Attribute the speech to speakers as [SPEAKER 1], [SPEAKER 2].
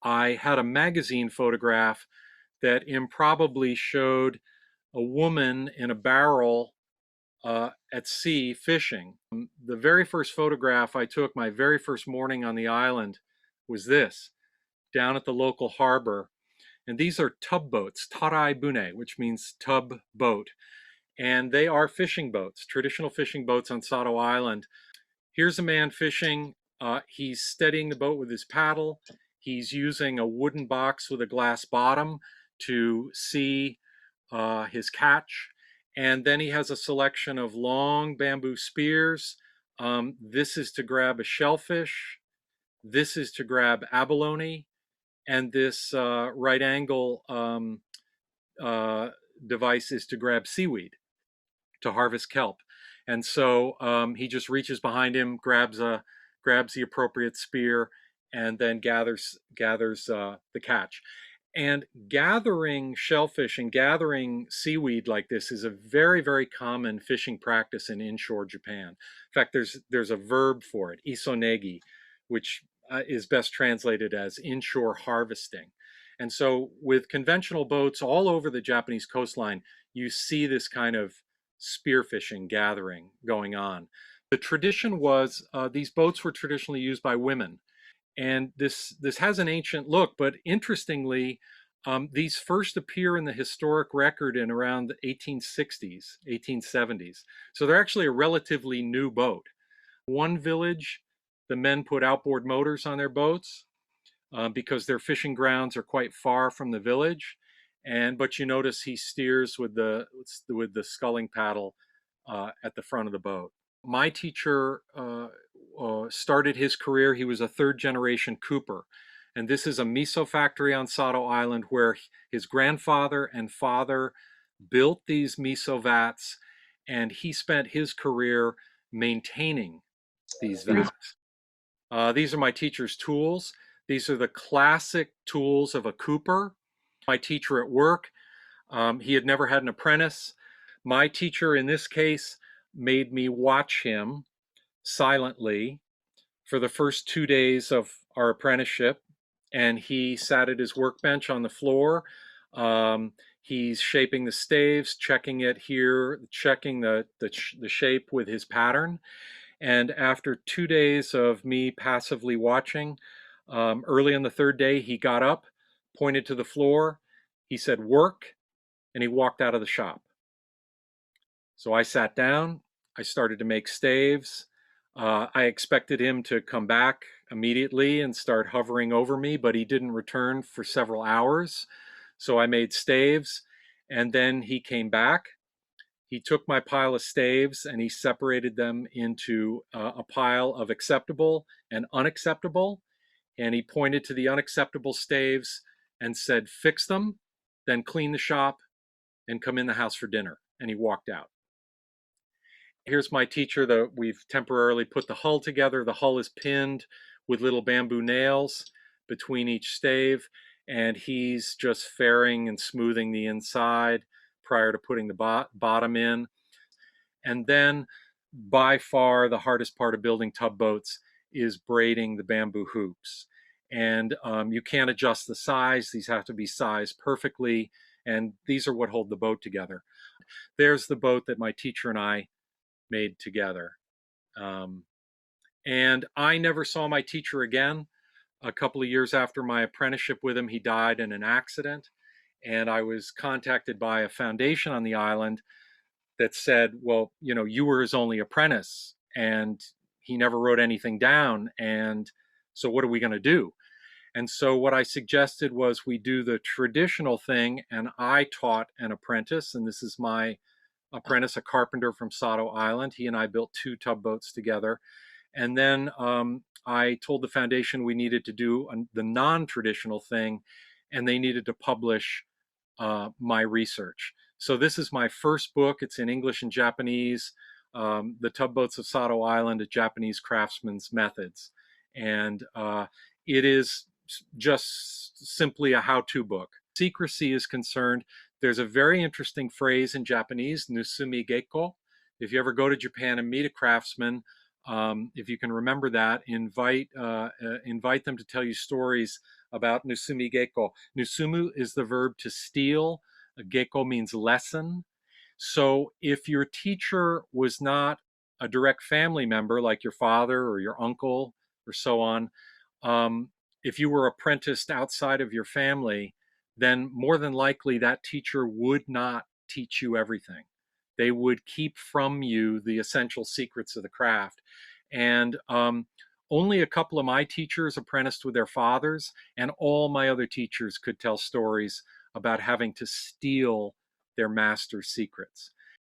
[SPEAKER 1] I had a magazine photograph that improbably showed a woman in a barrel at sea fishing. The very first photograph I took, my very first morning on the island, was this, down at the local harbor. And these are tub boats, taraibune, which means tub boat. And they are fishing boats, traditional fishing boats on Sado Island. Here's a man fishing. He's steadying the boat with his paddle. He's using a wooden box with a glass bottom to see his catch. And then he has a selection of long bamboo spears. This is to grab a shellfish. This is to grab abalone. And this right angle uh, device is to grab seaweed, to harvest kelp. And so he just reaches behind him, grabs the appropriate spear, and then gathers the catch. And gathering shellfish and gathering seaweed like this is a very, very common fishing practice in inshore Japan. In fact, there's a verb for it, isonegi, which is best translated as inshore harvesting. And so with conventional boats all over the Japanese coastline, you see this kind of spearfishing gathering going on. The tradition was these boats were traditionally used by women. And this has an ancient look, but interestingly, these first appear in the historic record in around the 1860s, 1870s. So they're actually a relatively new boat. One village, the men put outboard motors on their boats because their fishing grounds are quite far from the village. But you notice he steers with the sculling paddle at the front of the boat. My teacher started his career. He was a third generation cooper. And this is a miso factory on Sado Island where his grandfather and father built these miso vats, and he spent his career maintaining these vats. These are my teacher's tools. These are the classic tools of a cooper. My teacher at work, he had never had an apprentice. My teacher in this case made me watch him silently for the first 2 days of our apprenticeship. And he sat at his workbench on the floor. He's shaping the staves, checking it here, checking the shape with his pattern. And after 2 days of me passively watching, early on the third day, he got up, pointed to the floor. He said, "Work," and he walked out of the shop. So I sat down. I started to make staves. I expected him to come back immediately and start hovering over me, but he didn't return for several hours. So I made staves, and then he came back. He took my pile of staves and he separated them into a pile of acceptable and unacceptable. And he pointed to the unacceptable staves and said, "Fix them, then clean the shop and come in the house for dinner." And he walked out. Here's my teacher that we've temporarily put the hull together. The hull is pinned with little bamboo nails between each stave, and he's just fairing and smoothing the inside prior to putting the bottom in. And then by far the hardest part of building tub boats is braiding the bamboo hoops. And you can't adjust the size. These have to be sized perfectly, and these are what hold the boat together. There's the boat that my teacher and I made together. And I never saw my teacher again. A couple of years after my apprenticeship with him, he died in an accident. And I was contacted by a foundation on the island that said, "Well, you were his only apprentice and he never wrote anything down. And so what are we going to do?" And so what I suggested was we do the traditional thing, and I taught an apprentice, and this is my apprentice, a carpenter from Sado Island. He and I built 2 tub boats together. And then I told the foundation we needed to do the non-traditional thing, and they needed to publish my research. So this is my first book. It's in English and Japanese, The Tugboats of Sado Island, a Japanese Craftsman's Methods. And it is just simply a how-to book. Secrecy is concerned, there's a very interesting phrase in Japanese, "nusumi gekko." If you ever go to Japan and meet a craftsman, if you can remember that, invite them to tell you stories about Nusumi Geko. Nusumu is the verb to steal. Geko means lesson. So if your teacher was not a direct family member, like your father or your uncle or so on, um, if you were apprenticed outside of your family, then more than likely that teacher would not teach you everything. They would keep from you the essential secrets of the craft. And only a couple of my teachers apprenticed with their fathers, and all my other teachers could tell stories about having to steal their master's secrets.